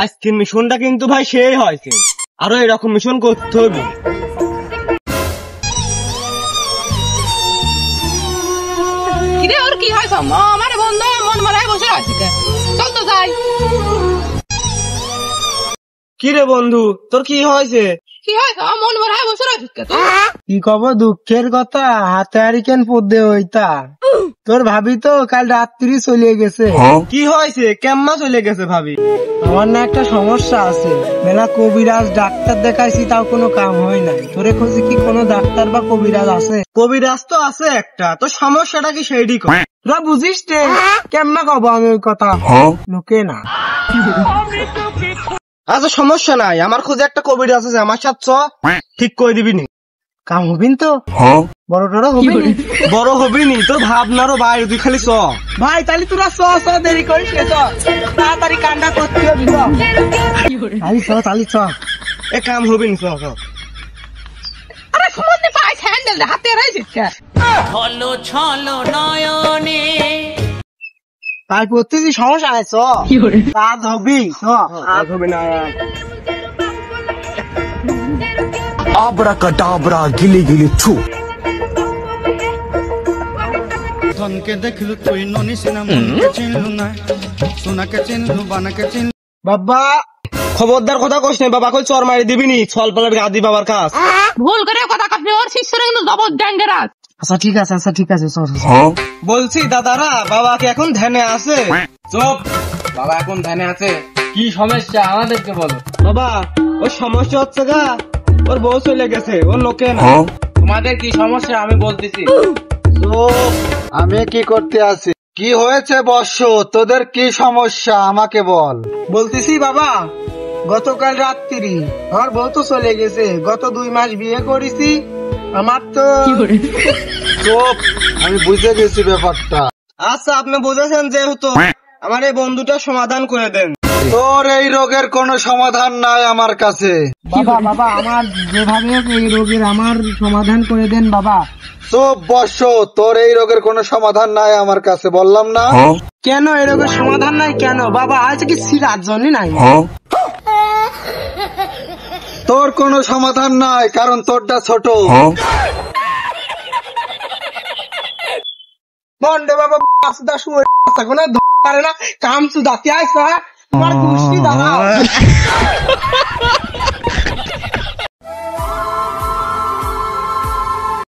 আজকের মিশনটা কিন্তু ভাই সেই হয়েছে, আরো এরকম মিশন করতে হবে। ওর কি হয়েছে? আমার বন্ধু মন মারায় বসে আছে, চল তো যাই। কি রে বন্ধু, তোর কি হয়েছে? কি হয়েছে? মন মারায় বসে আছে। কি কব দুঃখের কথা, হাতে হারিকেন পদ্মে হইতা। তোর ভাবি তো কাল রাত্রি চলে গেছে। কি হয়েছে? কেম্মা চলে গেছে ভাবি? আমার না একটা সমস্যা আছে, মেলা কবিরাজ ডাক্তার দেখাইছি তাও কোনো কাম হয় নাই। তোরে খোঁজে কি কোনো ডাক্তার বা কবিরাজ আছে? কবিরাজ তো আছে একটা, তো সমস্যাটা কি সেইটি কর। তোরা বুঝিস রে, কেমনা কব আমি ওই কথা, লোকে না। আচ্ছা সমস্যা নাই, আমার খোঁজে একটা কবিরাজ আছে, আমার সাথে চ, ঠিক করে দিবি নি। কাম হবিন তো? বড় টড়ো হবি? বড় হবি নি, তোর ভাবনারও ভাই, তুই খালি চ ভাই। তাহলে তোরা চ চ, দেরি করিস নে, চ তাড়াতাড়ি কান্ডা করতে হবে। তাহলে চ, এ কাম হবি নি, চ চ। আরে সুমন্দি পাই স্যান্ডেল হাতে রাইছিস কে? ছলো ছলো নয়নে তাই প্রত্যেকটি সমস্যা আছে, চ কাজ হবি, চ কাজ হবে না। আবরাকাডাবরা গিলি গিলি ছু। ধনকে দেখলু তুই ননিস না, মনকে চিনলু না, সোনাকে চিনলু বানাকে চিনলু। বাবা খবরদার কথা কইস না, বাবা কই চর মারি দিবি নি, ছল পালের গাদি বাবার কাজ। ভুল করে কথা কাপনি, ওর শিষ্যরা কিন্তু জবর ড্যাঙ্গেরাস। আচ্ছা ঠিক আছে, আচ্ছা ঠিক আছে, চ চ। বলছি দাদারা, বাবাকে এখন ধ্যানে আছে? চুপ, বাবা এখন ধ্যানে আছে। কি সমস্যা আমাদেরকে বলো। বাবা ওর সমস্যা হচ্ছে গা, ওর বউ চলে গেছে, ওর লোকে না। তোমাদের কি সমস্যা আমি বলতেছি। আমি কি করতে আছি? কি হয়েছে বর্ষ, তোদের কি সমস্যা আমাকে বল। বলতেছি বাবা, গতকাল রাত্রি আমার বউ তো চলে গেছে, গত 2 মাস বিয়ে করেছি, আমার তো। চুপ, আমি বুঝে গেছি ব্যাপারটা। আচ্ছা আপনি বুঝেছেন যেহেতু, আমার এই বন্ধুটার সমাধান করে দেন। তোর এই রোগের কোনো সমাধান নাই আমার কাছে। বাবা বাবা আমার যেভাবে হোক এই রোগের আমার সমাধান করে দেন বাবা। চুপ বর্ষ, তোর এই রোগের কোনো সমাধান নাই আমার কাছে, বললাম না? কেন এই রোগের সমাধান নাই কেন বাবা? আছে কি সিরাজ জন্যই নাই? তোর কোনো সমাধান নাই, কারণ তোরটা ছোট। বন্ডে বাবা আসদা শুয়ে কোনো পারে না, কাম সুদাতে আইসা তোমার গুষ্টি দাঁড়াও।